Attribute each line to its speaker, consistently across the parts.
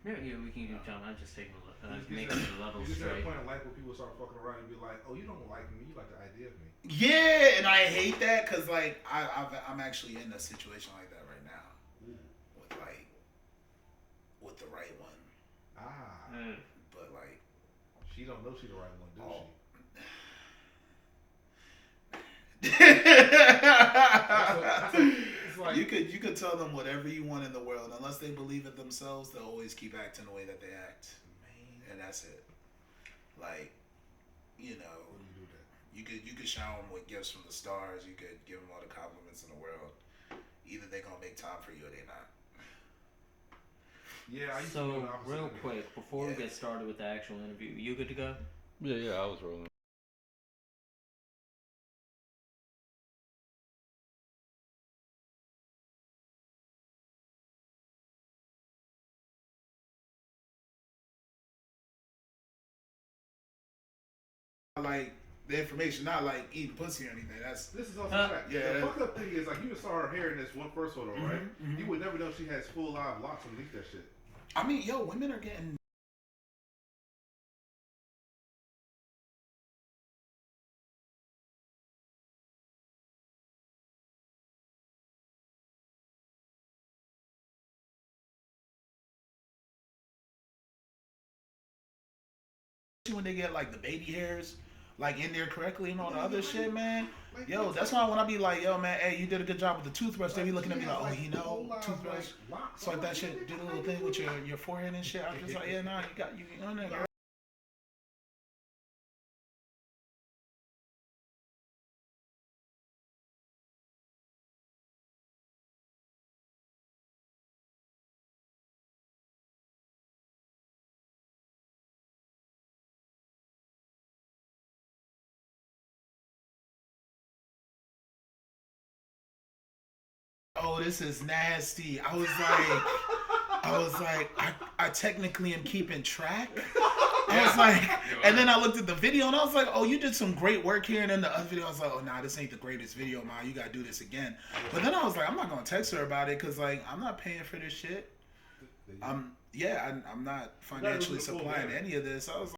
Speaker 1: Yeah, we can keep talking. I just take
Speaker 2: You
Speaker 1: making
Speaker 2: just,
Speaker 1: the
Speaker 2: you
Speaker 1: level
Speaker 2: just at a
Speaker 1: straight.
Speaker 2: point in life where people start fucking around and be like, oh, you don't like me, you like the idea of me.
Speaker 3: Yeah, and I hate that because like I'm actually in a situation like that right now
Speaker 2: Ooh.
Speaker 3: with like with the right one,
Speaker 2: Ah.
Speaker 1: Mm.
Speaker 3: but like
Speaker 2: She don't know she the right one, do she?
Speaker 3: all.
Speaker 2: That's a it's like
Speaker 3: you could tell them whatever you want in the world, unless they believe it themselves, they'll always keep acting the way that they act,
Speaker 2: man.
Speaker 3: and that's it. Like you know,
Speaker 2: What do you do with that?
Speaker 3: you could shower them with gifts from the stars. You could give them all the compliments in the world. Either they're gonna make time for you or they're not.
Speaker 2: Yeah, I used to be on
Speaker 1: So
Speaker 2: the opposite
Speaker 1: real
Speaker 2: end of that.
Speaker 1: quick, before we
Speaker 3: Yeah.
Speaker 1: get started with the actual interview, you good to go?
Speaker 4: Yeah, yeah, I was rolling.
Speaker 3: Like the information, not like eating pussy or anything. That's
Speaker 2: This is also
Speaker 1: Huh?
Speaker 2: fact.
Speaker 3: yeah.
Speaker 2: The fucked up thing is like you just saw her hair in this one first photo, right? You
Speaker 3: Mm-hmm.
Speaker 2: would never know she has full live locks underneath that shit.
Speaker 3: I mean, yo, women are getting when they get like the baby hairs like in there correctly and all the other shit, man.
Speaker 2: Like
Speaker 3: Yo,
Speaker 2: what's
Speaker 3: that's
Speaker 2: up?
Speaker 3: why when I be like, yo, man, hey, you did a good job with the toothbrush. They be looking
Speaker 2: She
Speaker 3: at me
Speaker 2: has
Speaker 3: like, oh,
Speaker 2: like
Speaker 3: you
Speaker 2: full
Speaker 3: know,
Speaker 2: live
Speaker 3: toothbrush.
Speaker 2: like locks.
Speaker 3: Swipe
Speaker 2: I'm
Speaker 3: that
Speaker 2: like,
Speaker 3: shit,
Speaker 2: nigga,
Speaker 3: do the
Speaker 2: how
Speaker 3: little
Speaker 2: you
Speaker 3: thing with
Speaker 2: do
Speaker 3: your forehead and shit. I'm just like, yeah, nah, you on that,
Speaker 2: that?
Speaker 3: girl. Oh, this is nasty. I technically am keeping track. I was like, and then I looked at the video and I was like, oh, you did some great work here. And then the other video, I was like, oh, nah, this ain't the greatest video, ma. You gotta do this again. But then I was like, I'm not gonna text her about it because like I'm not paying for this shit. I'm not financially supplying any of this. I was like,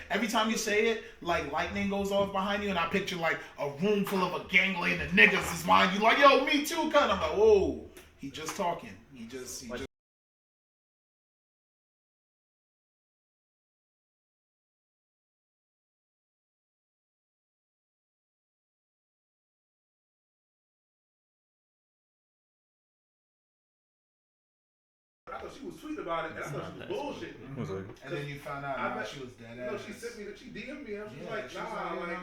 Speaker 3: every time you say it, like lightning goes off behind you, and I picture like a room full of a gangland of niggas is behind you, like, yo, me too, kind of like, whoa, he just talking, he just.
Speaker 2: I thought she was tweeting about it, and I
Speaker 1: It's
Speaker 2: thought
Speaker 1: not
Speaker 2: she was
Speaker 1: that smooth.
Speaker 2: bullshitting.
Speaker 4: One second.
Speaker 3: And then you found out, nah, she was dead ass.
Speaker 2: No, she sent me that. She DM'd me. And she was
Speaker 3: Yeah,
Speaker 2: like,
Speaker 3: she was
Speaker 2: nah,
Speaker 3: like,
Speaker 2: like.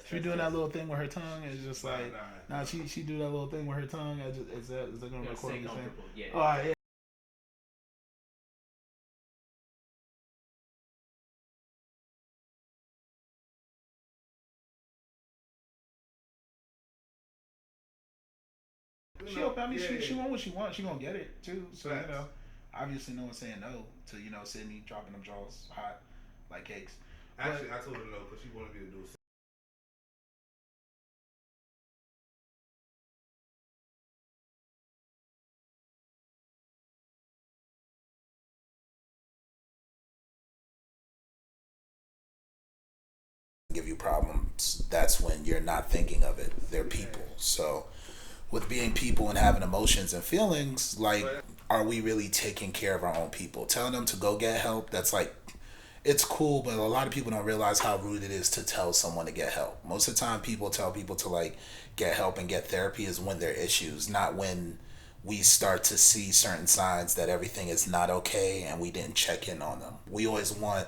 Speaker 3: she be doing that little thing with her tongue. It's just like,
Speaker 2: Nah.
Speaker 3: she do that little thing with her tongue. I just, is that gonna
Speaker 1: Yeah,
Speaker 3: record
Speaker 1: stay
Speaker 3: me saying?
Speaker 1: comfortable. Yeah.
Speaker 3: Oh, yeah. She open. I mean, she want what she wants. She gonna get it too. So you know, obviously, no one's saying no to Sydney dropping them jaws hot like cakes.
Speaker 2: Actually, I told her no because she wanted me to do it.
Speaker 3: Give you problems, that's when you're not thinking of it. They're people. So with being people and having emotions and feelings, like, are we really taking care of our own people? Telling them to go get help, that's like, it's cool, but a lot of people don't realize how rude it is to tell someone to get help. Most of the time people tell people to like get help and get therapy is when there are issues, not we start to see certain signs that everything is not okay and we didn't check in on them. We always want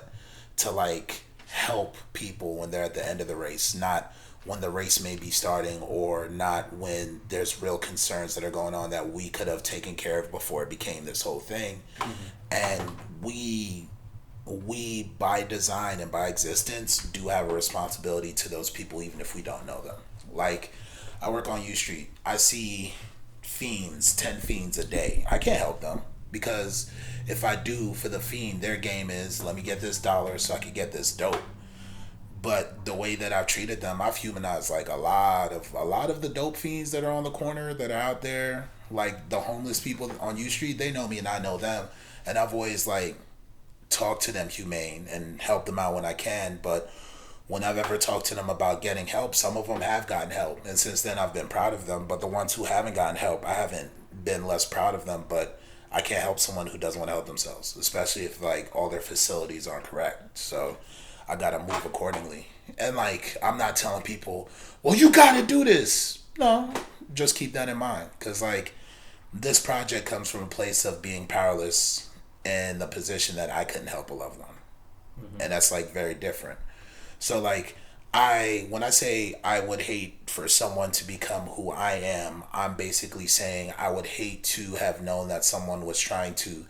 Speaker 3: to like help people when they're at the end of the race, not when the race may be starting, or not when there's real concerns that are going on that we could have taken care of before it became this whole thing. And we by design and by existence do have a responsibility to those people even if we don't know them. Like, I work on U Street. I see fiends, 10 fiends a day. I can't help them because if I do, for the fiend, their game is let me get this dollar so I can get this dope. But the way that I've treated them, I've humanized like a lot of the dope fiends that are on the corner that are out there, like the homeless people on U Street. They know me and I know them, and I've always like talked to them humane and helped them out when I can. But when I've ever talked to them about getting help, some of them have gotten help, and since then I've been proud of them. But the ones who haven't gotten help, I haven't been less proud of them. But I can't help someone who doesn't want to help themselves, especially if like all their facilities aren't correct. So I gotta move accordingly. And like, I'm not telling people, well, you gotta do this. No, just keep that in mind, because like, this project comes from a place of being powerless in the position that I couldn't help a loved one, and that's like very different. So like, when I say I would hate for someone to become who I am, I'm basically saying I would hate to have known that someone was trying to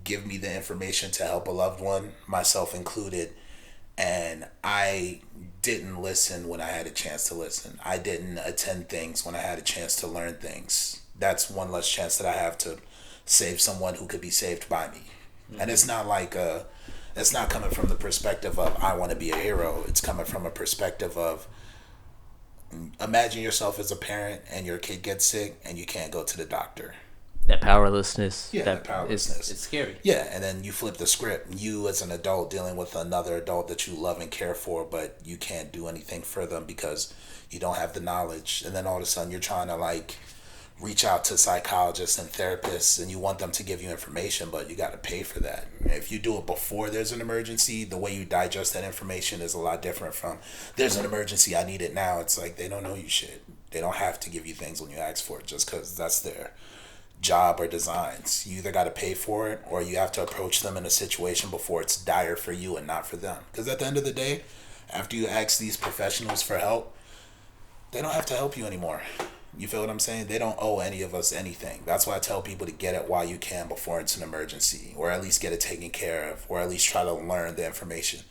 Speaker 3: give me the information to help a loved one, myself included, and I didn't listen when I had a chance to listen. I didn't attend things when I had a chance to learn things. That's one less chance that I have to save someone who could be saved by me. And it's not like it's not coming from the perspective of I want to be a hero. It's coming from a perspective of, imagine yourself as a parent and your kid gets sick and you can't go to the doctor.
Speaker 1: That powerlessness.
Speaker 3: Yeah, that powerlessness.
Speaker 1: It's scary.
Speaker 3: Yeah, and then you flip the script. You as an adult dealing with another adult that you love and care for, but you can't do anything for them because you don't have the knowledge. And then all of a sudden you're trying to like reach out to psychologists and therapists and you want them to give you information, but you got to pay for that. If you do it before there's an emergency, the way you digest that information is a lot different from there's an emergency, I need it now. It's like they don't know you shit. They don't have to give you things when you ask for it just because that's their job or designs. You either got to pay for it or you have to approach them in a situation before it's dire for you and not for them. Because at the end of the day, after you ask these professionals for help, they don't have to help you anymore. You feel what I'm saying? They don't owe any of us anything. That's why I tell people to get it while you can before it's an emergency, or at least get it taken care of, or at least try to learn the information.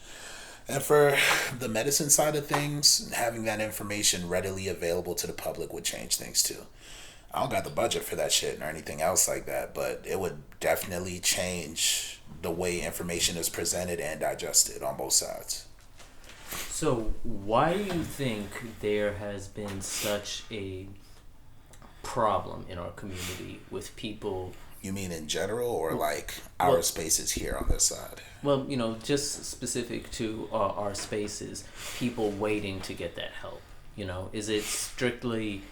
Speaker 3: And for the medicine side of things, having that information readily available to the public would change things too. I don't got the budget for that shit or anything else like that, but it would definitely change the way information is presented and digested on both sides.
Speaker 1: So why do you think there has been such a problem in our community with people?
Speaker 3: You mean in general, or like our spaces here on this side?
Speaker 1: Well, just specific to our spaces, people waiting to get that help. Is it strictly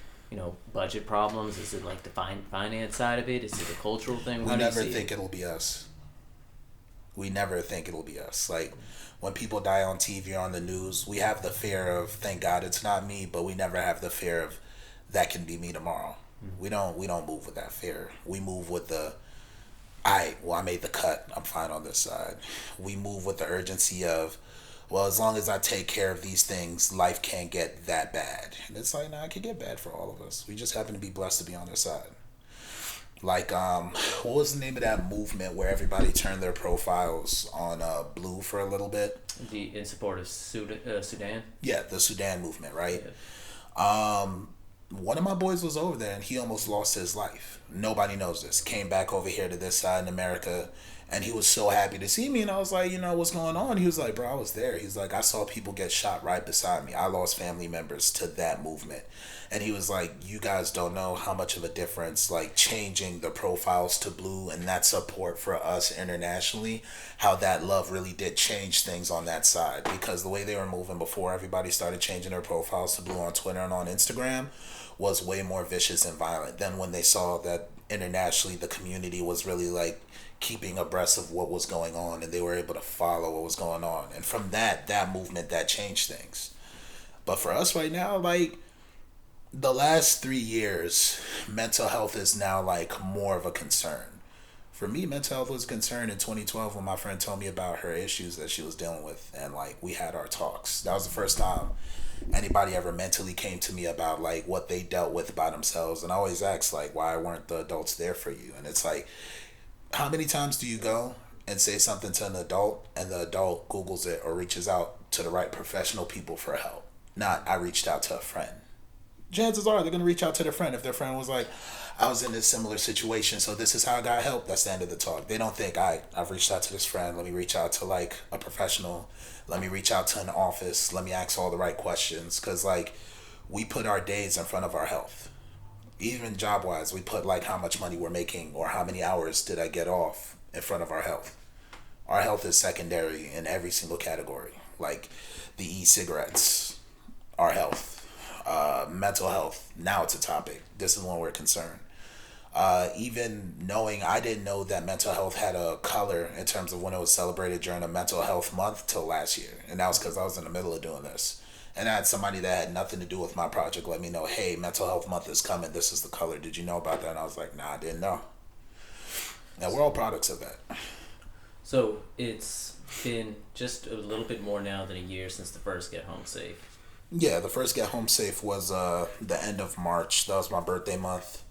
Speaker 1: budget problems? Is it like the finance side of it? Is it a cultural thing?
Speaker 3: We never think it'll be us. We never think it'll be us. Like, when people die on TV or on the news, we have the fear of, thank God it's not me, but we never have the fear of, that can be me tomorrow. We don't move with that fear. We move with the, I made the cut, I'm fine on this side. We move with the urgency of, well, as long as I take care of these things, life can't get that bad. And it's like, nah, it can get bad for all of us. We just happen to be blessed to be on their side. Like, what was the name of that movement where everybody turned their profiles on blue for a little bit?
Speaker 1: In support of Sudan?
Speaker 3: Yeah, the Sudan movement, right? Yeah. One of my boys was over there and he almost lost his life. Nobody knows this. Came back over here to this side in America and he was so happy to see me, and I was like, what's going on? He was like, bro, I was there. He's like, I saw people get shot right beside me. I lost family members to that movement. And he was like, you guys don't know how much of a difference, like, changing the profiles to blue and that support for us internationally, how that love really did change things on that side. Because the way they were moving before everybody started changing their profiles to blue on Twitter and on Instagram was way more vicious and violent than when they saw that internationally the community was really, like, keeping abreast of what was going on and they were able to follow what was going on. And from that movement, that changed things. But for us right now, like, the last 3 years, mental health is now like more of a concern. For me, mental health was a concern in 2012 when my friend told me about her issues that she was dealing with, and like we had our talks. That was the first time anybody ever mentally came to me about like what they dealt with by themselves. And I always ask like, why weren't the adults there for you? And it's like, how many times do you go and say something to an adult and the adult Googles it or reaches out to the right professional people for help? Not, I reached out to a friend. Chances are they're going to reach out to their friend. If their friend was like, I was in this similar situation, so this is how I got help, that's the end of the talk. They don't think, I've reached out to this friend, let me reach out to like a professional, let me reach out to an office, let me ask all the right questions. Because like we put our days in front of our health. Even job wise, we put like how much money we're making or how many hours did I get off in front of our health. Our health is secondary in every single category. Like the e-cigarettes, our health. Mental health, now it's a topic. This is one we're concerned. Even knowing, I didn't know that mental health had a color in terms of when it was celebrated during a mental health month till last year. And that was because I was in the middle of doing this. And I had somebody that had nothing to do with my project let me know, hey, mental health month is coming. This is the color. Did you know about that? And I was like, nah, I didn't know. And we're all products of that.
Speaker 1: So it's been just a little bit more now than a year since the first Get Home Safe.
Speaker 3: Yeah, the first Get Home Safe was the end of March. That was my birthday month.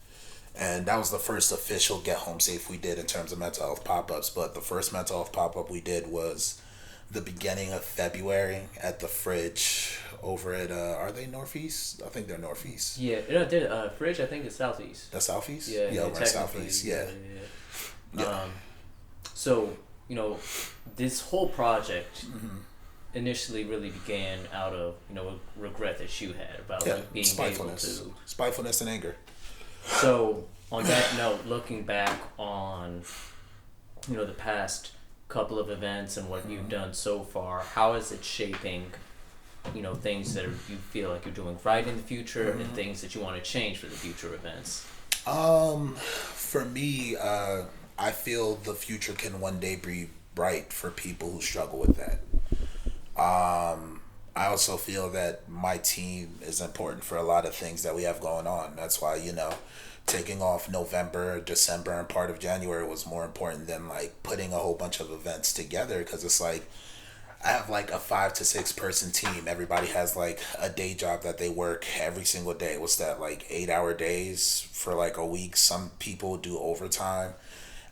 Speaker 3: And that was the first official Get Home Safe we did in terms of mental health pop-ups. But the first mental health pop-up we did was the beginning of February at the Fridge over at, are they Northeast? I think they're Northeast.
Speaker 1: Yeah, no, Fridge, I think it's Southeast.
Speaker 3: The Southeast?
Speaker 1: Yeah,
Speaker 3: over in Southeast, yeah.
Speaker 1: Yeah. So, this whole project initially really began out of, a regret that you had about like being able to...
Speaker 3: Spitefulness and anger.
Speaker 1: So, on that note, looking back on, the past couple of events and what you've done so far, how is it shaping, things that you feel like you're doing right in the future and things that you want to change for the future events?
Speaker 3: For me, I feel the future can one day be bright for people who struggle with that. I also feel that my team is important for a lot of things that we have going on. That's why, taking off November, December, and part of January was more important than like putting a whole bunch of events together. Because it's like, I have like a 5 to 6 person team. Everybody has like a day job that they work every single day. What's that, like 8-hour days for like a week? Some people do overtime.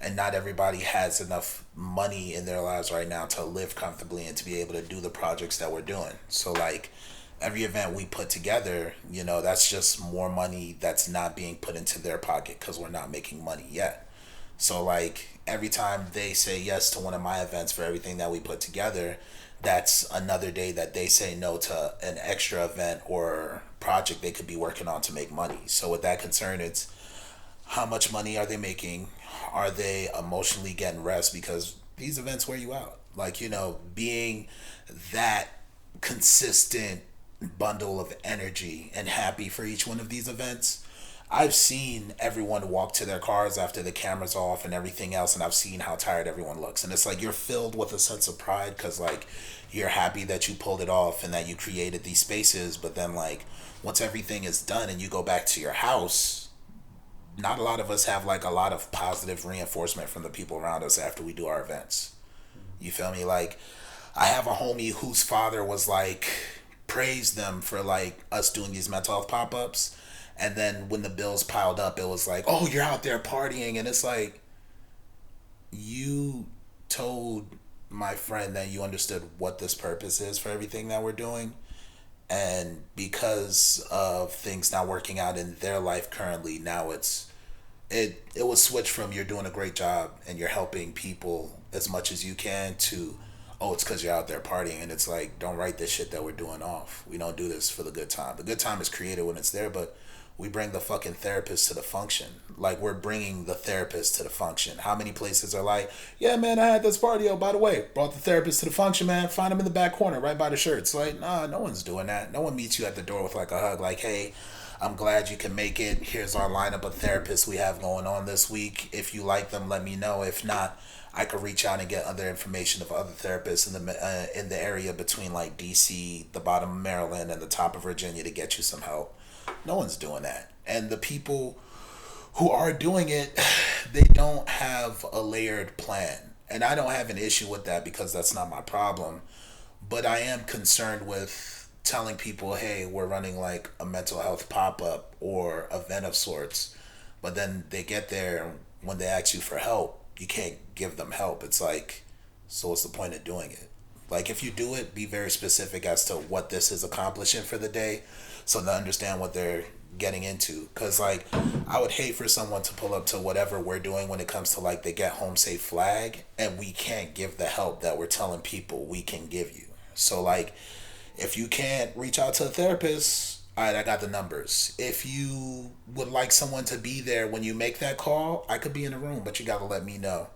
Speaker 3: And not everybody has enough money in their lives right now to live comfortably and to be able to do the projects that we're doing. So like every event we put together, that's just more money that's not being put into their pocket because we're not making money yet. So like every time they say yes to one of my events for everything that we put together, that's another day that they say no to an extra event or project they could be working on to make money. So with that concern, it's how much money are they making? Are they emotionally getting rest? Because these events wear you out. Like, being that consistent bundle of energy and happy for each one of these events. I've seen everyone walk to their cars after the camera's off and everything else, and I've seen how tired everyone looks. And it's like you're filled with a sense of pride because, like, you're happy that you pulled it off and that you created these spaces. But then, like, once everything is done and you go back to your house, not a lot of us have like a lot of positive reinforcement from the people around us after we do our events. You feel me? Like I have a homie whose father was like praised them for like us doing these mental health pop-ups, and then when the bills piled up it was like, oh, you're out there partying. And it's like, you told my friend that you understood what this purpose is for everything that we're doing. And because of things not working out in their life currently, now it was switched from you're doing a great job and you're helping people as much as you can to, oh, it's because you're out there partying. And it's like, don't write this shit that we're doing off. We don't do this for the good time. The good time is created when it's there, but we bring the fucking therapist to the function. Like, we're bringing the therapist to the function. How many places are like, yeah, man, I had this party. Oh, by the way, brought the therapist to the function, man. Find him in the back corner right by the shirts. Like, nah, no one's doing that. No one meets you at the door with like a hug. Like, hey, I'm glad you can make it. Here's our lineup of therapists we have going on this week. If you like them, let me know. If not, I could reach out and get other information of other therapists in the area between like DC, the bottom of Maryland, and the top of Virginia to get you some help. No one's doing that. And the people who are doing it, they don't have a layered plan. And I don't have an issue with that because that's not my problem. But I am concerned with telling people, hey, we're running like a mental health pop up or event of sorts. But then they get there, and when they ask you for help, you can't give them help. It's like, so what's the point of doing it? Like, if you do it, be very specific as to what this is accomplishing for the day so they understand what they're getting into. Because, like, I would hate for someone to pull up to whatever we're doing when it comes to, like, the get home safe flag, and we can't give the help that we're telling people we can give you. So, like, if you can't reach out to a therapist, all right, I got the numbers. If you would like someone to be there when you make that call, I could be in the room, but you got to let me know.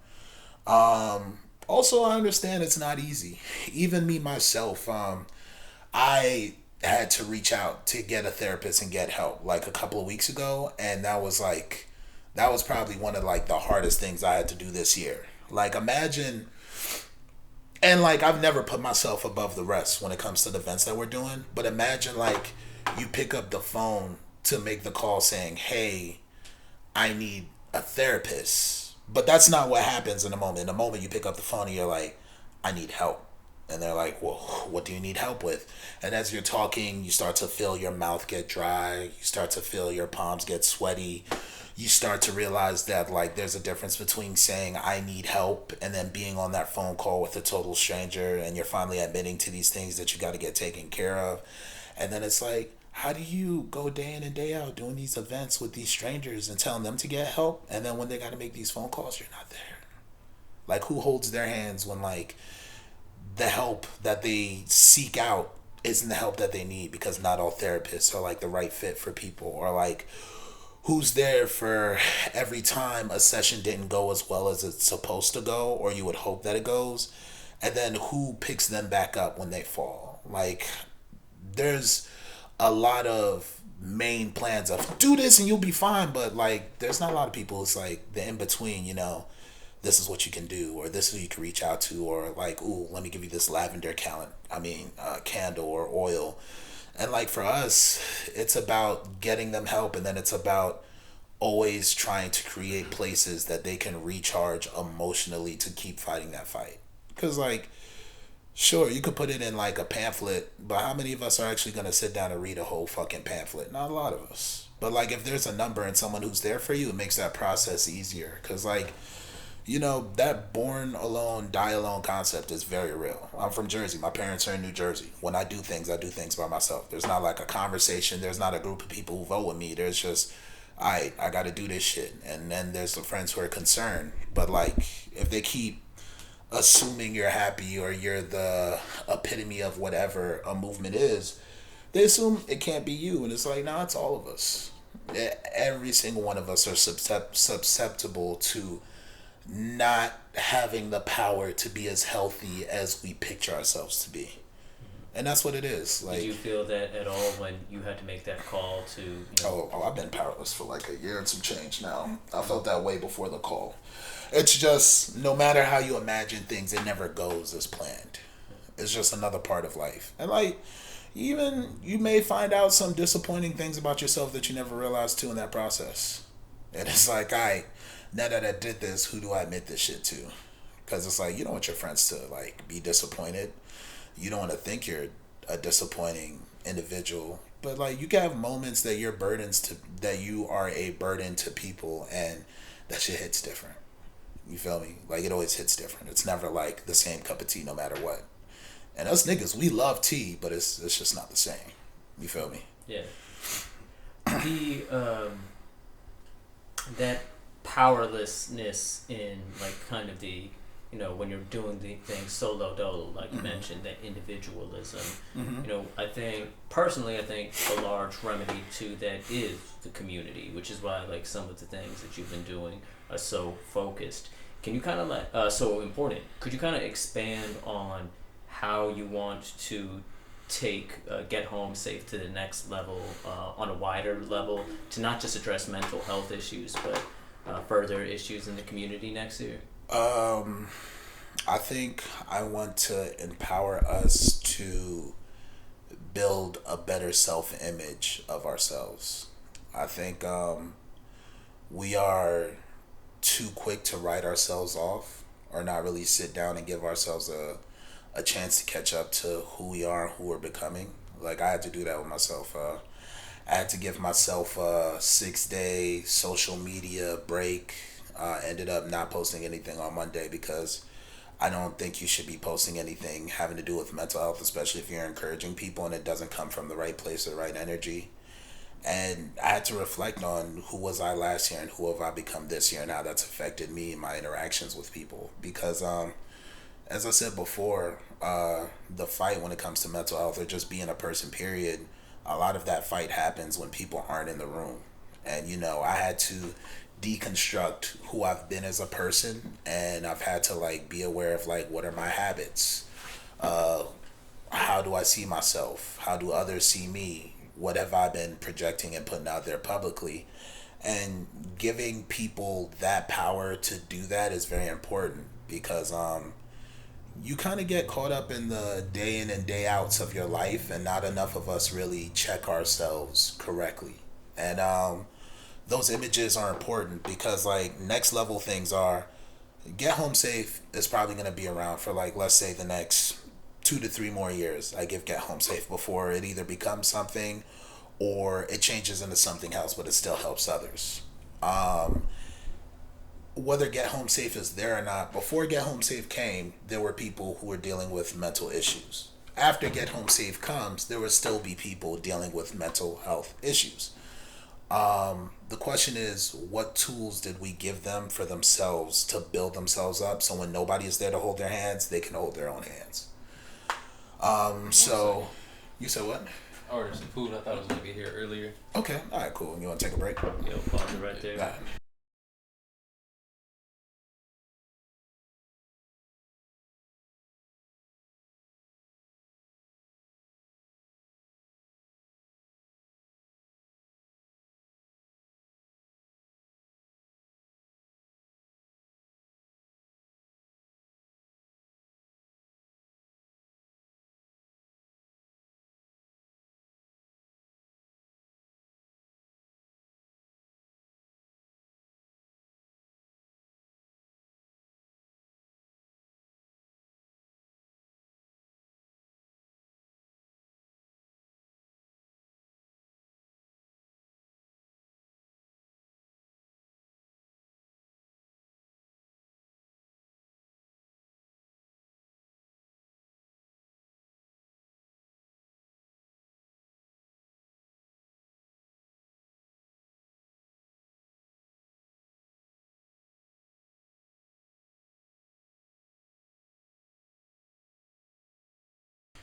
Speaker 3: Also, I understand it's not easy. Even me myself, I had to reach out to get a therapist and get help like a couple of weeks ago, and that was probably one of like the hardest things I had to do this year. Like, imagine, and like I've never put myself above the rest when it comes to the events that we're doing, but imagine like you pick up the phone to make the call saying, "Hey, I need a therapist." But that's not what happens in the moment. In the moment you pick up the phone and you're like, "I need help." And they're like, "Well, what do you need help with?" And as you're talking, you start to feel your mouth get dry. You start to feel your palms get sweaty. You start to realize that like there's a difference between saying I need help and then being on that phone call with a total stranger, and you're finally admitting to these things that you got to get taken care of. And then it's like, how do you go day in and day out doing these events with these strangers and telling them to get help, and then when they got to make these phone calls, you're not there? Like, who holds their hands when like the help that they seek out isn't the help that they need, because not all therapists are like the right fit for people? Or like, who's there for every time a session didn't go as well as it's supposed to go or you would hope that it goes, and then who picks them back up when they fall? Like, there's a lot of main plans of do this and you'll be fine, but like there's not a lot of people. It's like the in between, this is what you can do, or this is who you can reach out to, or like, ooh, let me give you this lavender candle or oil. And like for us, it's about getting them help, and then it's about always trying to create places that they can recharge emotionally to keep fighting that fight. Because like, sure, you could put it in like a pamphlet, but how many of us are actually going to sit down and read a whole fucking pamphlet? Not a lot of us. But like, if there's a number and someone who's there for you, it makes that process easier. Because like, that born alone, die alone concept is very real. I'm from Jersey. My parents are in New Jersey. When I do things by myself. There's not like a conversation. There's not a group of people who vote with me. There's just, I got to do this shit. And then there's the friends who are concerned. But like, if they keep assuming you're happy or you're the epitome of whatever a movement is, they assume it can't be you. And it's like, nah, it's all of us. Every single one of us are susceptible to not having the power to be as healthy as we picture ourselves to be. And that's what it is. Like,
Speaker 1: did you feel that at all when you had to make that call to,
Speaker 3: oh, I've been powerless for like a year and some change now. I felt that way before the call. It's just, no matter how you imagine things, it never goes as planned. It's just another part of life. And like, even you may find out some disappointing things about yourself that you never realized too in that process. And it's like, now that I did this, who do I admit this shit to? Because it's like, you don't want your friends to like be disappointed. You don't want to think you're a disappointing individual. But like, you can have moments that that you are a burden to people, and that shit hits different. You feel me? Like, it always hits different. It's never like the same cup of tea no matter what. And us niggas, we love tea, but it's just not the same. You feel me?
Speaker 1: Yeah. The that powerlessness in like kind of the when you're doing the thing solo dolo, like you mentioned, that individualism. I think a large remedy to that is the community, which is why like some of the things that you've been doing are so focused. Can you kind of so important? Could you kind of expand on how you want to take Get Home Safe to the next level, on a wider level, to not just address mental health issues, but further issues in the community next year?
Speaker 3: I think I want to empower us to build a better self-image of ourselves. I think we are too quick to write ourselves off or not really sit down and give ourselves a chance to catch up to who we are and who we're becoming. Like I had to do that with myself. I had to give myself a 6 day social media break. Ended up not posting anything on Monday because I don't think you should be posting anything having to do with mental health, especially if you're encouraging people and it doesn't come from the right place or the right energy. And I had to reflect on who was I last year and who have I become this year and how that's affected me and my interactions with people. Because as I said before, the fight when it comes to mental health or just being a person, period, a lot of that fight happens when people aren't in the room. And, I had to deconstruct who I've been as a person, and I've had to, like, be aware of, like, what are my habits? How do I see myself? How do others see me? What have I been projecting and putting out there publicly? And giving people that power to do that is very important because you kind of get caught up in the day in and day outs of your life, and not enough of us really check ourselves correctly. And those images are important because, like, next level things are Get Home Safe is probably going to be around for, like, let's say the next 2 to 3 more years. I give Get Home Safe before it either becomes something or it changes into something else, but it still helps others. Um, Whether Get Home Safe is there or not, before Get Home Safe came, there were people who were dealing with mental issues. After Get Home Safe comes, there will still be people dealing with mental health issues. The question is, what tools did we give them for themselves to build themselves up so when nobody is there to hold their hands, they can hold their own hands? So, you said what?
Speaker 4: I ordered some food. I thought it was gonna be here earlier.
Speaker 3: Okay, all right, cool. You want to take a break?
Speaker 1: Yo, pause it right there.
Speaker 3: All right.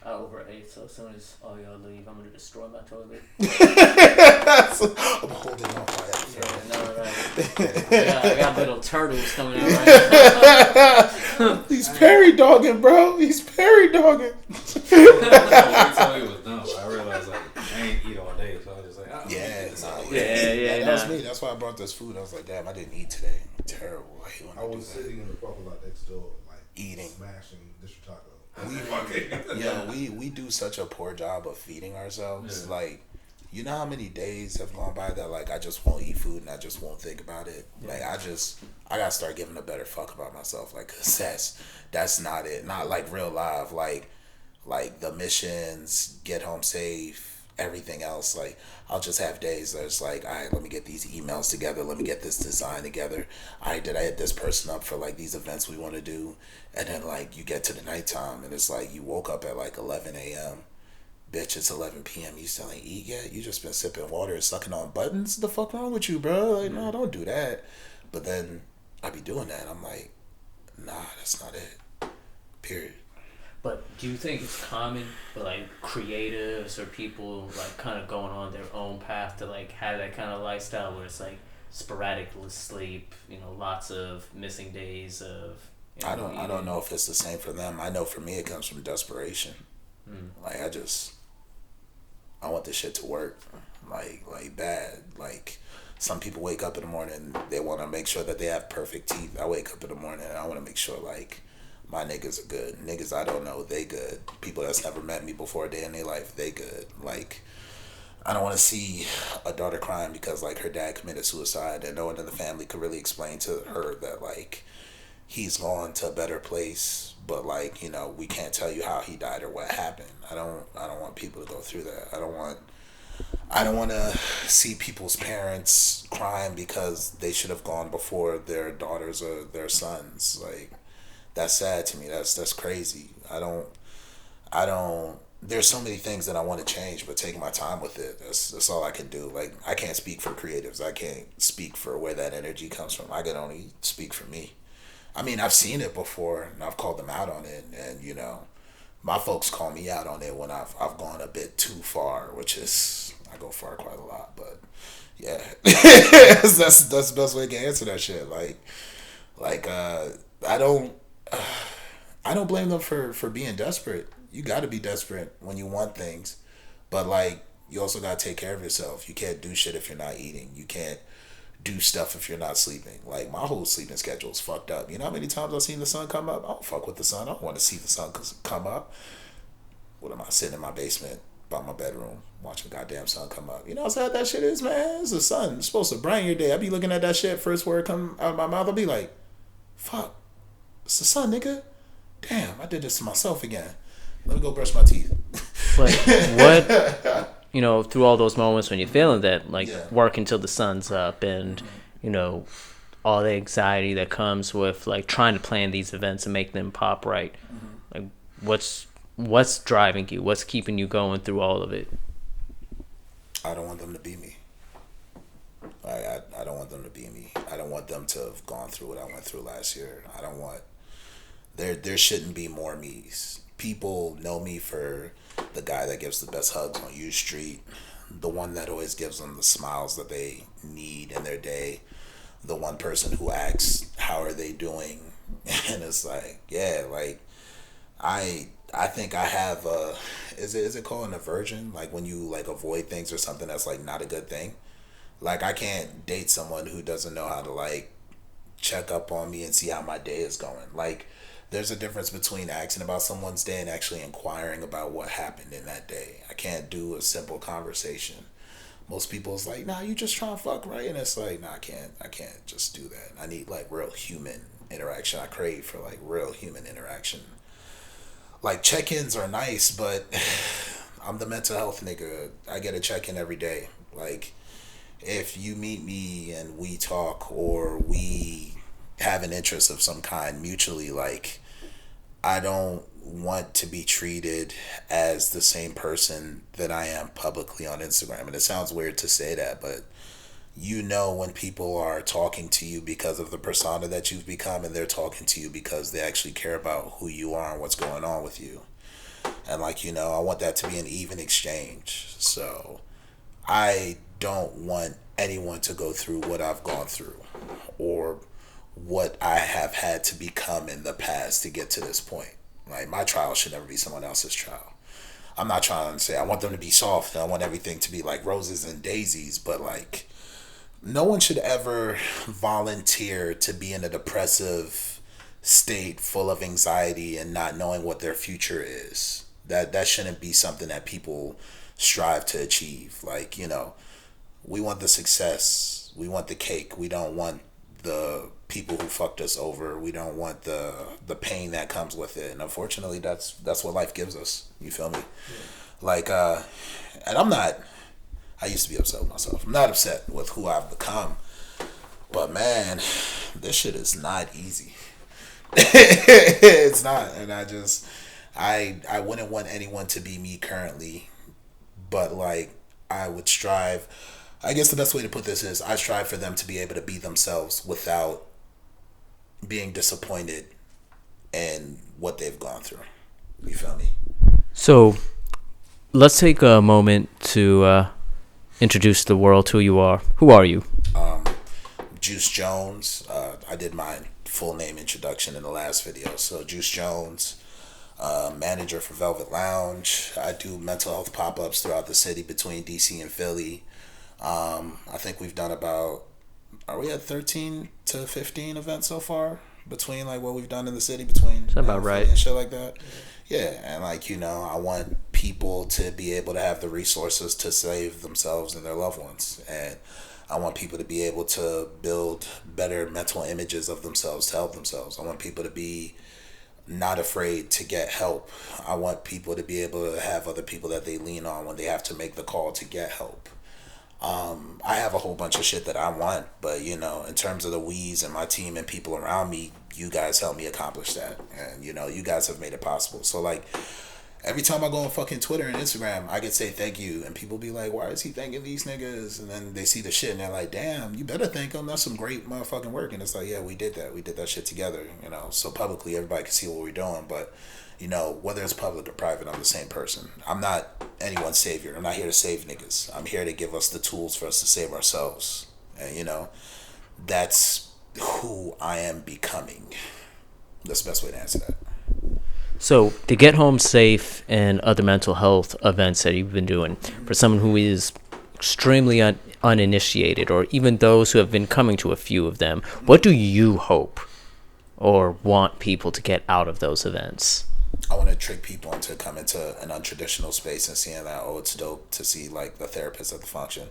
Speaker 1: I overate, so as soon as all y'all leave, I'm gonna destroy my toilet.
Speaker 3: I'm holding on by that.
Speaker 1: Yeah, no, right. I got little turtles coming out right now.
Speaker 3: He's Perry dogging, bro. He's Perry dogging.
Speaker 4: Wait till he was done. I realized like I ain't eat all day, so I was just like,
Speaker 3: That was me. That's why I brought this food. I was like, damn, I didn't eat today. Terrible. I hate when
Speaker 2: I
Speaker 3: I do
Speaker 2: was
Speaker 3: that.
Speaker 2: sitting in the parking lot next door, like
Speaker 3: Eating.
Speaker 2: smashing dish taco.
Speaker 3: We do such a poor job of feeding ourselves.
Speaker 4: Yeah.
Speaker 3: Like, you know how many days have gone by that, like, I just won't eat food and I just won't think about it. Like, I gotta start giving a better fuck about myself. Like, 'cause that's not it. Not like real life. Like the missions, Get Home Safe, everything else. Like, I'll just have days that's like, all right, let me get these emails together. Let me get this design together. All right, did I hit this person up for, like, these events we want to do? And then, like, you get to the nighttime and it's like you woke up at like 11 a.m. Bitch, it's 11 p.m. You still ain't eat yet? You just been sipping water and sucking on buttons? The fuck wrong with you, bro? Like, no, don't do that. But then I be doing that. I'm like, nah, that's not it. Period.
Speaker 1: But do you think it's common for like creatives or people like kind of going on their own path to like have that kind of lifestyle where it's like sporadic sleep, lots of missing days of.
Speaker 3: I don't know if it's the same for them. I know for me it comes from desperation. Like, I want this shit to work, like bad. Like, some people wake up in the morning, they want to make sure that they have perfect teeth. I wake up in the morning and I want to make sure, like, My niggas are good. Niggas I don't know, they good. People that's never met me before a day in their life, they good. Like, I don't want to see a daughter crying because like her dad committed suicide and no one in the family could really explain to her that like he's gone to a better place, but like, you know, we can't tell you how he died or what happened. I don't want people to go through that. I don't want to see people's parents crying because they should have gone before their daughters or their sons. Like, that's sad to me. That's crazy. I don't there's so many things that I want to change, but taking my time with it, that's all I can do. Like, I can't speak for creatives. I can't speak for where that energy comes from. I can only speak for me. I mean, I've seen it before and I've called them out on it, and you know, my folks call me out on it when I've gone a bit too far, which is I go far quite a lot, but yeah, that's the best way to answer that shit. Like, I don't I don't blame them for being desperate. You got to be desperate when you want things, but like you also got to take care of yourself. You can't do shit if you're not eating. You can't do stuff if you're not sleeping. Like, my whole sleeping schedule is fucked up. You know how many times I've seen the sun come up? I don't fuck with the sun. I don't want to see the sun come up. What am I, sitting in my basement by my bedroom watching the goddamn sun come up? You know how sad that shit is, man? It's the sun. It's supposed to brighten your day. I be looking at that shit, first word come out of my mouth, I'll be like, fuck, it's the sun, nigga. Damn, I did this to myself again. Let me go brush my teeth.
Speaker 1: But what, you know, through all those moments when you're feeling that, like,
Speaker 3: Yeah.
Speaker 1: work until the sun's up and, you know, all the anxiety that comes with, like, trying to plan these events and make them pop right. Like, what's driving you? What's keeping you going through all of it?
Speaker 3: I don't want them to be me. I don't want them to be me. I don't want them to have gone through what I went through last year. I don't want... There shouldn't be more me's. People know me for the guy that gives the best hugs on U Street, the one that always gives them the smiles that they need in their day, the one person who asks, how are they doing? And it's like, yeah, like, I think I have a... Is it called an aversion? Like, when you, like, avoid things or something that's, like, not a good thing? Like, I can't date someone who doesn't know how to, like, check up on me and see how my day is going. Like, there's a difference between asking about someone's day and actually inquiring about what happened in that day. I can't do a simple conversation. Most people's like, nah, you just trying to fuck, right? And it's like, nah, I can't just do that. I need, like, real human interaction. I crave for, like, real human interaction. Like, check-ins are nice, but I'm the mental health nigga. I get a check-in every day. Like, if you meet me and we talk or we have an interest of some kind mutually, like, I don't want to be treated as the same person that I am publicly on Instagram. And it sounds weird to say that, but you know when people are talking to you because of the persona that you've become, and they're talking to you because they actually care about who you are and what's going on with you. And, like, you know, I want that to be an even exchange. So I don't want anyone to go through what I've gone through or what I have had to become in the past to get to this point. Like, my trial should never be someone else's trial. I'm not trying to say I want them to be soft and I want everything to be like roses and daisies, but, like, no one should ever volunteer to be in a depressive state full of anxiety and not knowing what their future is. That shouldn't be something that people strive to achieve. Like, you know, we want the success. We want the cake. We don't want the people who fucked us over. We don't want the pain that comes with it. And unfortunately, that's what life gives us. You feel me? Yeah. Like, and I used to be upset with myself. I'm not upset with who I've become. But, man, this shit is not easy. It's not. And I wouldn't want anyone to be me currently. But, like, I would strive... I guess the best way to put this is I strive for them to be able to be themselves without being disappointed in what they've gone through. You feel me?
Speaker 1: So let's take a moment to introduce the world to who you are. Who are you?
Speaker 3: Juice Jones. I did my full name introduction in the last video. So Juice Jones, manager for Velvet Lounge. I do mental health pop-ups throughout the city between DC and Philly. I think we've done about are we at 13 to 15 events so far between like what we've done in the city between
Speaker 1: That's about right.
Speaker 3: and shit like that. Yeah, and like I want people to be able to have the resources to save themselves and their loved ones, and I want people to be able to build better mental images of themselves to help themselves. I want people to be not afraid to get help. I want people to be able to have other people that they lean on when they have to make the call to get help. I have a whole bunch of shit that I want, but in terms of the we's and my team and people around me, you guys help me accomplish that, and you guys have made it possible. So like, every time I go on fucking Twitter and Instagram, I could say thank you, and people be like, "Why is he thanking these niggas?" And then they see the shit and they're like, "Damn, you better thank them. That's some great motherfucking work." And it's like, yeah, we did that. We did that shit together. So publicly everybody can see what we're doing, but. Whether it's public or private, I'm the same person. I'm not anyone's savior. I'm not here to save niggas. I'm here to give us the tools for us to save ourselves. And, that's who I am becoming. That's the best way to answer that.
Speaker 1: So, the Get Home Safe and other mental health events that you've been doing, for someone who is extremely uninitiated, or even those who have been coming to a few of them, what do you hope or want people to get out of those events?
Speaker 3: I want to trick people into coming to an untraditional space and seeing that, it's dope to see like the therapist at the function.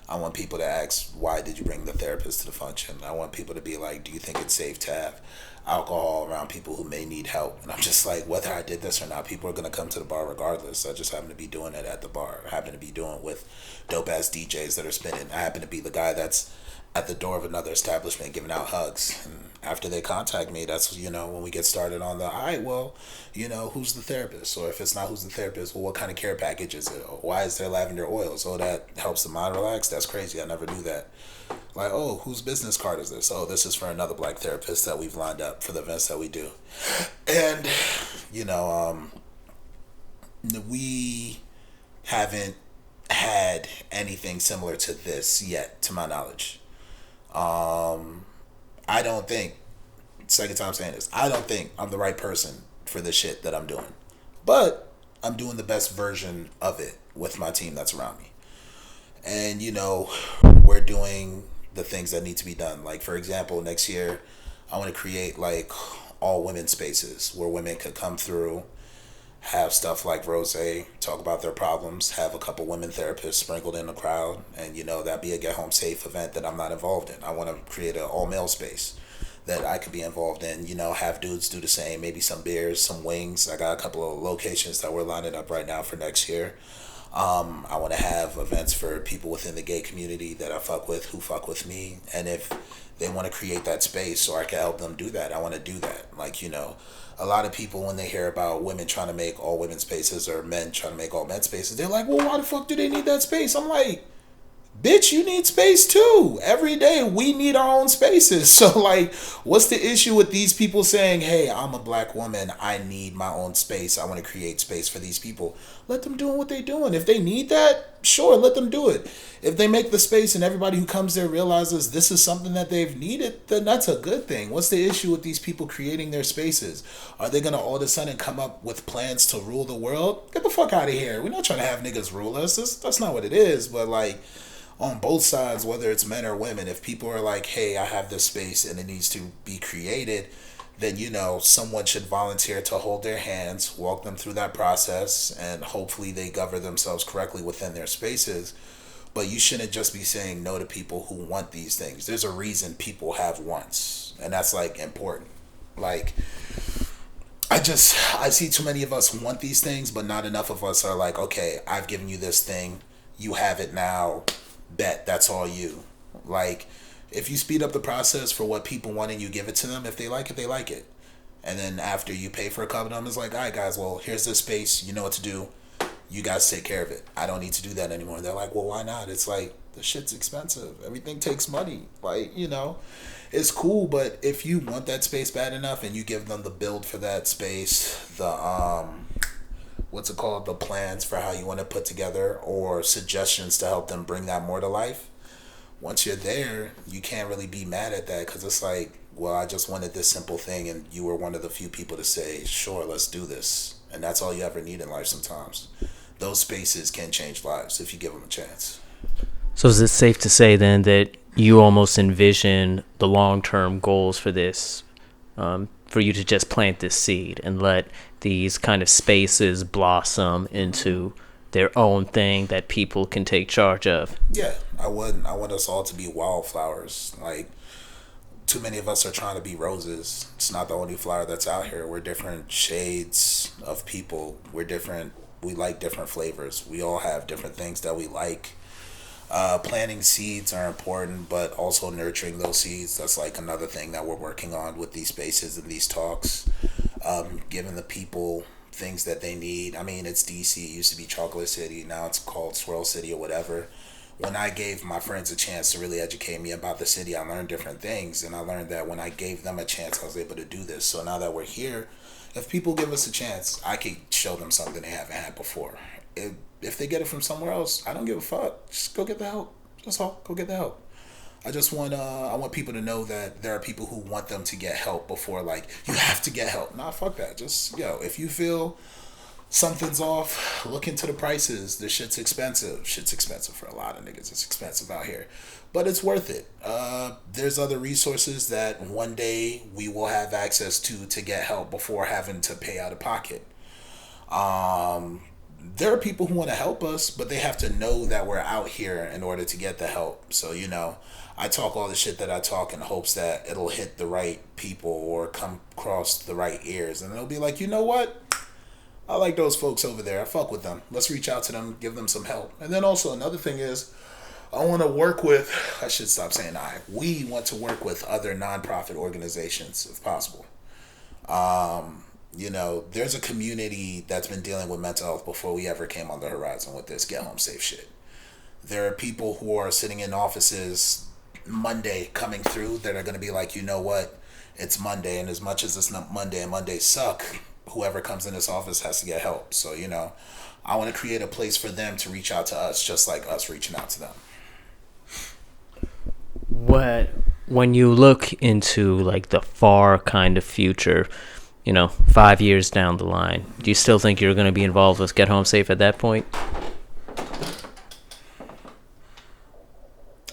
Speaker 3: I want people to ask, why did you bring the therapist to the function? I want people to be like, do you think it's safe to have alcohol around people who may need help? And I'm just like, whether I did this or not, people are going to come to the bar regardless. I just happen to be doing it at the bar. I happen to be doing it with dope ass DJs that are spinning. I happen to be the guy that's at the door of another establishment giving out hugs. And after they contact me, that's when we get started on the, all right, well, who's the therapist? Or if it's not who's the therapist, well, what kind of care package is it? Or why is there lavender oil? So that helps the mind relax. That's crazy. I never knew that. Like, oh, whose business card is this? Oh, this is for another black therapist that we've lined up for the events that we do. And we haven't had anything similar to this yet, to my knowledge. I don't think, second time saying this, I don't think I'm the right person for the shit that I'm doing. But I'm doing the best version of it with my team that's around me. And, we're doing the things that need to be done. Like, for example, next year, I want to create, like, all women spaces where women could come through, have stuff like Rose, talk about their problems, have a couple women therapists sprinkled in the crowd, and that'd be a Get Home Safe event that I'm not involved in. I want to create an all male space that I could be involved in, have dudes do the same, maybe some beers, some wings. I got a couple of locations that we're lining up right now for next year. I want to have events for people within the gay community that I fuck with, who fuck with me, and if they want to create that space or I can help them do that, I want to do that. Like, a lot of people, when they hear about women trying to make all women spaces or men trying to make all men spaces, they're like, well, why the fuck do they need that space? I'm like, bitch, you need space too. Every day we need our own spaces. So like, what's the issue with these people saying, hey, I'm a black woman, I need my own space, I want to create space for these people? Let them do what they're doing. If they need that, sure, let them do it. If they make the space and everybody who comes there realizes this is something that they've needed, then that's a good thing. What's the issue with these people creating their spaces? Are they going to all of a sudden come up with plans to rule the world? Get the fuck out of here. We're not trying to have niggas rule us. That's not what it is. But like, on both sides, whether it's men or women, if people are like, hey, I have this space and it needs to be created, then someone should volunteer to hold their hands, walk them through that process, and hopefully they govern themselves correctly within their spaces. But you shouldn't just be saying no to people who want these things. There's a reason people have wants, and that's like important. Like, I see too many of us want these things, but not enough of us are like, okay, I've given you this thing, you have it now, bet that's all you. Like, if you speed up the process for what people want and you give it to them, if they like it, they like it. And then after you pay for a couple of them, it's like, all right, guys, well, here's this space. You know what to do. You guys take care of it. I don't need to do that anymore. And they're like, well, why not? It's like, the shit's expensive. Everything takes money. Like, it's cool. But if you want that space bad enough and you give them the build for that space, the, the plans for how you want to put together, or suggestions to help them bring that more to life, once you're there, you can't really be mad at that, because it's like, well, I just wanted this simple thing, and you were one of the few people to say, sure, let's do this. And that's all you ever need in life sometimes. Those spaces can change lives if you give them a chance.
Speaker 1: So is it safe to say then that you almost envision the long-term goals for this, for you to just plant this seed and let these kind of spaces blossom into their own thing that people can take charge of.
Speaker 3: Yeah, I wouldn't. I want us all to be wildflowers. Like, too many of us are trying to be roses. It's not the only flower that's out here. We're different shades of people. We're different. We like different flavors. We all have different things that we like. Planting seeds are important, but also nurturing those seeds. That's like another thing that we're working on with these spaces and these talks. Giving the people things that they need. I mean, it's DC. It used to be Chocolate City. Now it's called Swirl City or whatever. When I gave my friends a chance to really educate me about the city, I learned different things. And I learned that when I gave them a chance, I was able to do this. So now that we're here, if people give us a chance, I could show them something they haven't had before. If they get it from somewhere else, I don't give a fuck. Just go get the help. That's all. Go get the help. I want people to know that there are people who want them to get help before, like, you have to get help. Nah, fuck that. Just, if you feel something's off, look into the prices. This shit's expensive. Shit's expensive for a lot of niggas. It's expensive out here. But it's worth it. There's other resources that one day we will have access to get help before having to pay out of pocket. There are people who want to help us, but they have to know that we're out here in order to get the help. So, I talk all the shit that I talk in hopes that it'll hit the right people or come across the right ears. And they'll be like, you know what? I like those folks over there. I fuck with them. Let's reach out to them, give them some help. And then also another thing is, I want to work with, I should stop saying we want to work with other nonprofit organizations if possible. There's a community that's been dealing with mental health before we ever came on the horizon with this get home safe shit. There are people who are sitting in offices Monday coming through that are going to be like, you know what? It's Monday, and as much as it's not Monday and Mondays suck, whoever comes in this office has to get help. So, I want to create a place for them to reach out to us, just like us reaching out to them.
Speaker 1: When you look into like the far kind of future, 5 years down the line, do you still think you're going to be involved with Get Home Safe at that point?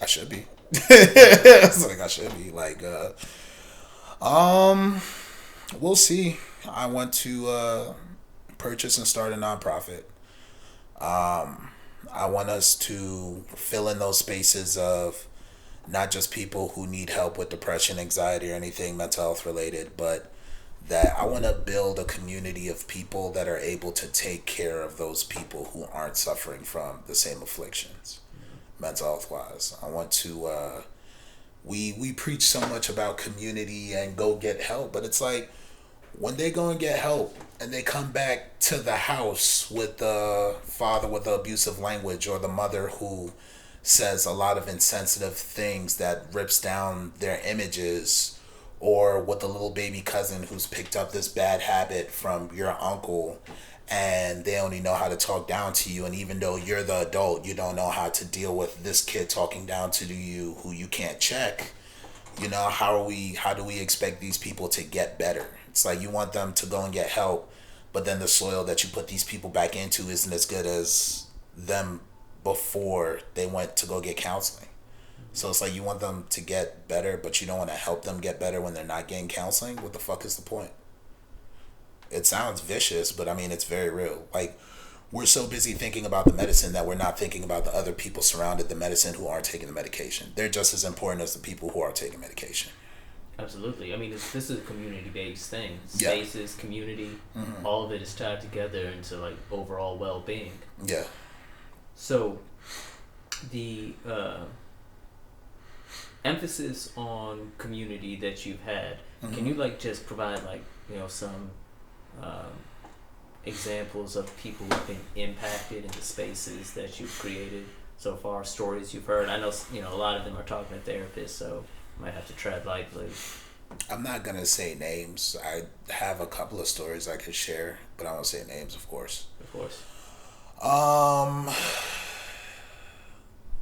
Speaker 3: I should be. I should be. We'll see. I want to purchase and start a nonprofit. I want us to fill in those spaces of not just people who need help with depression, anxiety, or anything mental health related, but that I want to build a community of people that are able to take care of those people who aren't suffering from the same afflictions, mental health wise. I want to, we preach so much about community and go get help, but it's like, when they go and get help and they come back to the house with the father with the abusive language or the mother who says a lot of insensitive things that rips down their images, or with the little baby cousin who's picked up this bad habit from your uncle and they only know how to talk down to you, and even though you're the adult, you don't know how to deal with this kid talking down to you who you can't check. How do we expect these people to get better? It's like you want them to go and get help, but then the soil that you put these people back into isn't as good as them before they went to go get counseling. So it's like you want them to get better, but you don't want to help them get better when they're not getting counseling. What the fuck is the point? It sounds vicious, but I mean, it's very real. Like, we're so busy thinking about the medicine that we're not thinking about the other people surrounded the medicine who aren't taking the medication. They're just as important as the people who are taking medication.
Speaker 1: Absolutely. I mean, this is a community-based thing. Spaces, community, all of it is tied together into like overall well-being.
Speaker 3: Yeah.
Speaker 1: So, the emphasis on community that you've had, can you like just provide like some examples of people who've been impacted in the spaces that you've created so far, stories you've heard? I know a lot of them are talking to therapists, so might have to tread lightly.
Speaker 3: I'm not gonna say names. I have a couple of stories I could share, but I won't say names, of course.
Speaker 1: Of course.
Speaker 3: I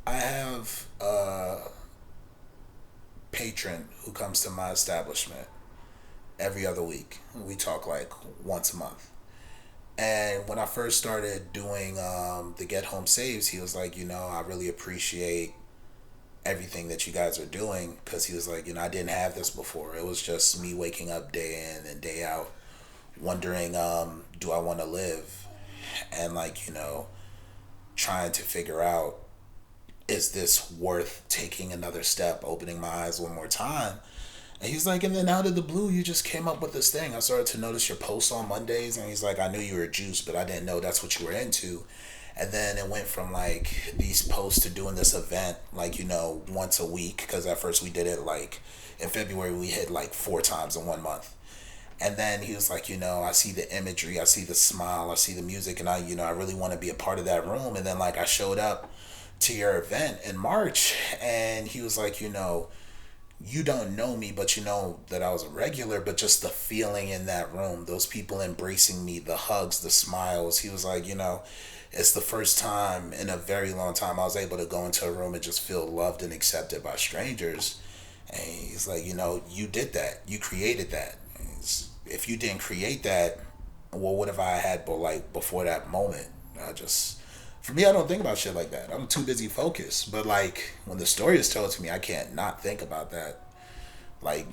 Speaker 3: have a patron who comes to my establishment every other week. We talk like once a month. And when I first started doing the Get Home Saves, he was like, I really appreciate everything that you guys are doing, because he was like, I didn't have this before. It was just me waking up day in and day out, wondering, do I want to live? And like, trying to figure out, is this worth taking another step, opening my eyes one more time? And he's like, and then out of the blue, you just came up with this thing. I started to notice your posts on Mondays. And he's like, I knew you were juiced, but I didn't know that's what you were into. And then it went from like these posts to doing this event, like, once a week. Because at first we did it like in February, we hit like 4 times in 1 month. And then he was like, I see the imagery, I see the smile, I see the music, and I really want to be a part of that room. And then like I showed up to your event in March, and he was like, you don't know me, but you know that I was a regular, but just the feeling in that room, those people embracing me, the hugs, the smiles. He was like, it's the first time in a very long time I was able to go into a room and just feel loved and accepted by strangers. And he's like, you did that. You created that. If you didn't create that, well, what if I had before that moment? For me, I don't think about shit like that. I'm too busy focused. But like when the story is told to me, I can't not think about that. Like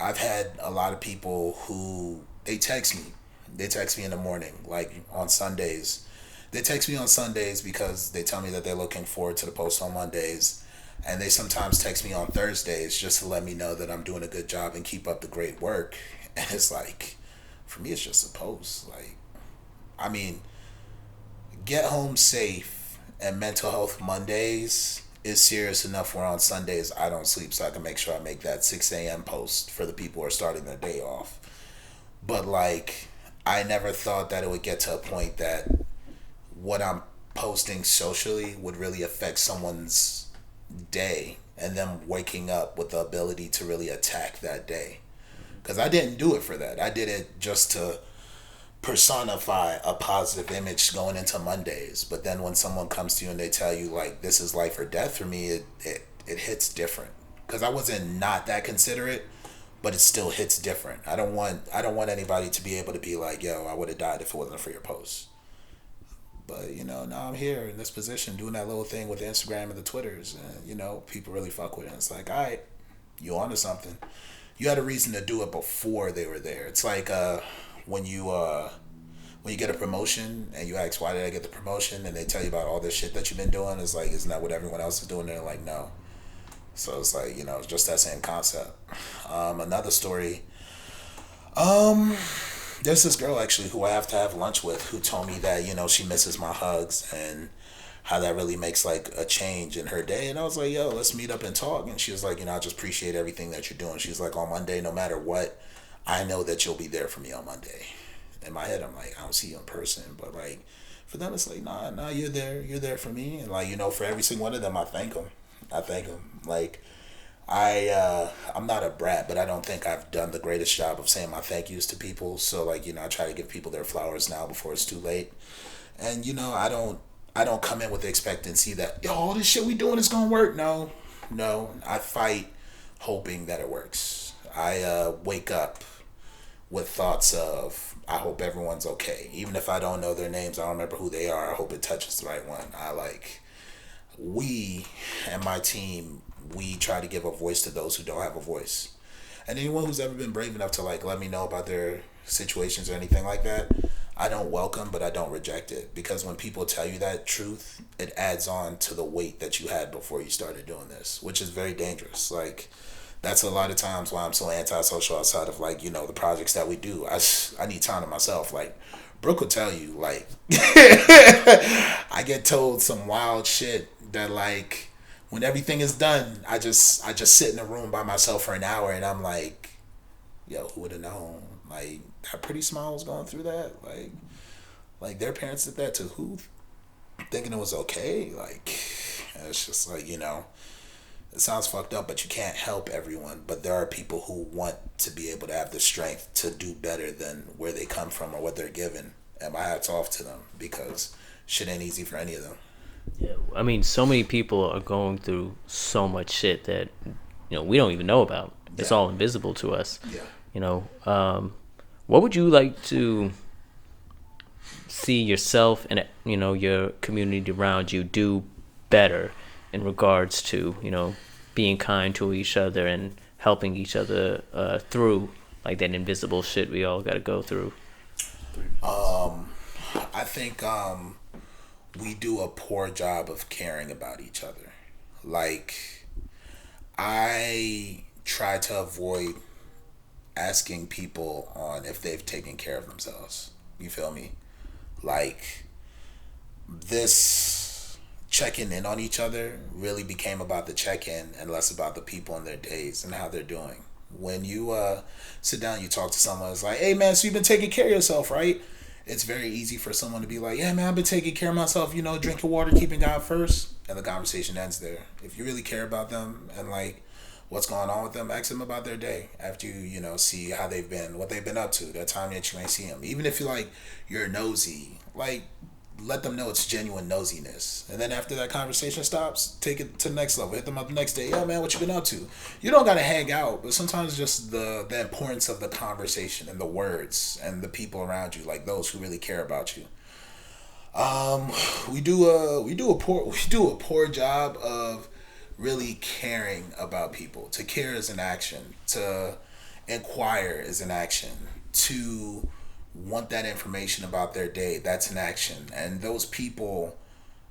Speaker 3: I've had a lot of people who they text me. They text me in the morning, like on Sundays. They text me on Sundays because they tell me that they're looking forward to the post on Mondays. And they sometimes text me on Thursdays just to let me know that I'm doing a good job and keep up the great work. And it's like, for me, it's just a post. Like, I mean, Get Home Safe and Mental Health Mondays is serious enough where on Sundays I don't sleep, so I can make sure I make that 6 a.m. post for the people who are starting their day off. But like, I never thought that it would get to a point that what I'm posting socially would really affect someone's day and them waking up with the ability to really attack that day. Because I didn't do it for that. I did it just to personify a positive image going into Mondays. But then when someone comes to you and they tell you like this is life or death for me, it hits different. Because I wasn't not that considerate, but it still hits different. I don't want anybody to be able to be like, yo, I would have died if it wasn't for your post. But now I'm here in this position doing that little thing with the Instagram and the Twitters, and people really fuck with it. And it's like, all right, you onto something. You had a reason to do it before they were there. It's like when you get a promotion and you ask why did I get the promotion, and they tell you about all this shit that you've been doing. It's like, isn't that what everyone else is doing? And they're like, no. So it's like, it's just that same concept. Another story. There's this girl actually who I have to have lunch with who told me that she misses my hugs and how that really makes like a change in her day. And I was like, yo, let's meet up and talk. And she was like, I just appreciate everything that you're doing. She's like, on Monday, no matter what, I know that you'll be there for me on Monday. In my head, I'm like, I don't see you in person, but like for them, it's like, nah, you're there for me. And like, for every single one of them, I thank them. Like, I'm not a brat, but I don't think I've done the greatest job of saying my thank yous to people. So like, I try to give people their flowers now before it's too late. And I don't come in with the expectancy that, yo, all this shit we doing is gonna work. No, I fight hoping that it works. I wake up with thoughts of, I hope everyone's okay. Even if I don't know their names, I don't remember who they are, I hope it touches the right one. We and my team, we try to give a voice to those who don't have a voice. And anyone who's ever been brave enough to like let me know about their situations or anything like that, I don't welcome, but I don't reject it. Because when people tell you that truth, it adds on to the weight that you had before you started doing this, which is very dangerous. Like, that's a lot of times why I'm so antisocial outside of like, the projects that we do. I need time to myself. Like, Brooke will tell you, like, I get told some wild shit that like, when everything is done, I just sit in a room by myself for an hour and I'm like, yo, who would have known? Like, that pretty smile was going through that. Like their parents did that to who? Thinking it was okay. Like, it's just like, it sounds fucked up, but you can't help everyone. But there are people who want to be able to have the strength to do better than where they come from or what they're given. And my hat's off to them, because shit ain't easy for any of them.
Speaker 1: Yeah, I mean, so many people are going through so much shit that we don't even know about. It's all invisible to us.
Speaker 3: Yeah.
Speaker 1: What would you like to see yourself and your community around you do better in regards to, being kind to each other and helping each other through like that invisible shit we all got to go through?
Speaker 3: I think we do a poor job of caring about each other. Like, I try to avoid asking people on if they've taken care of themselves. You feel me? Like, this checking in on each other really became about the check-in and less about the people and their days and how they're doing. When you sit down, you talk to someone, it's like, hey man, so you've been taking care of yourself, right? It's very easy for someone to be like, yeah man, I've been taking care of myself, drinking water, keeping God first, and the conversation ends there. If you really care about them and like what's going on with them, ask them about their day after you see how they've been, what they've been up to, that time that you ain't see them. Even if you're nosy, like, let them know it's genuine nosiness. And then after that conversation stops, take it to the next level. Hit them up the next day. Yo, man, what you been up to? You don't got to hang out, but sometimes just the importance of the conversation and the words and the people around you, like those who really care about you. We do a poor job of really caring about people. To care is an action. To inquire is an action. To want that information about their day, that's an action. And those people,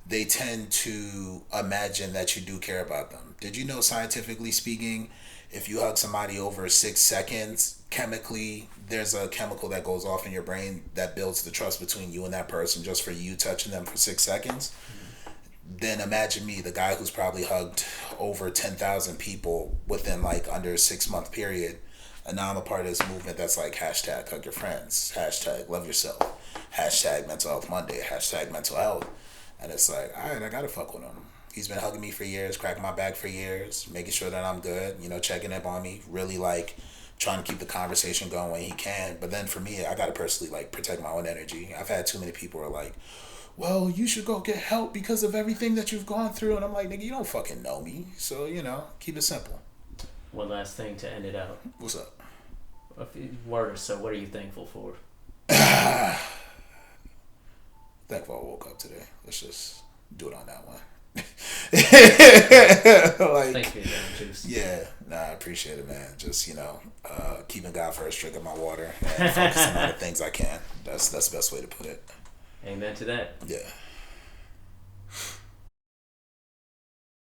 Speaker 3: they tend to imagine that you do care about them. Did you know, scientifically speaking, if you hug somebody over 6 seconds, chemically there's a chemical that goes off in your brain that builds the trust between you and that person just for you touching them for 6 seconds? Then imagine me, the guy who's probably hugged over 10,000 people within like under a 6-month period. And now I'm a part of this movement that's like hashtag hug your friends, hashtag love yourself, hashtag mental health Monday, hashtag mental health. And it's like, all right, I gotta fuck with him. He's been hugging me for years, cracking my back for years, making sure that I'm good, checking up on me, really like trying to keep the conversation going when he can. But then for me, I gotta personally like protect my own energy. I've had too many people who are like, well, you should go get help because of everything that you've gone through. And I'm like, nigga, you don't fucking know me. So, keep it simple.
Speaker 1: One last thing to end it out.
Speaker 3: What's up?
Speaker 1: A few words. So, what are you thankful for?
Speaker 3: Thankful I woke up today. Let's just do it on that one.
Speaker 1: Thanks for your damn juice.
Speaker 3: Yeah, I appreciate it, man. Just keeping God first, drinking my water, and focusing on the things I can. That's the best way to put it.
Speaker 1: Amen to that.
Speaker 3: Yeah.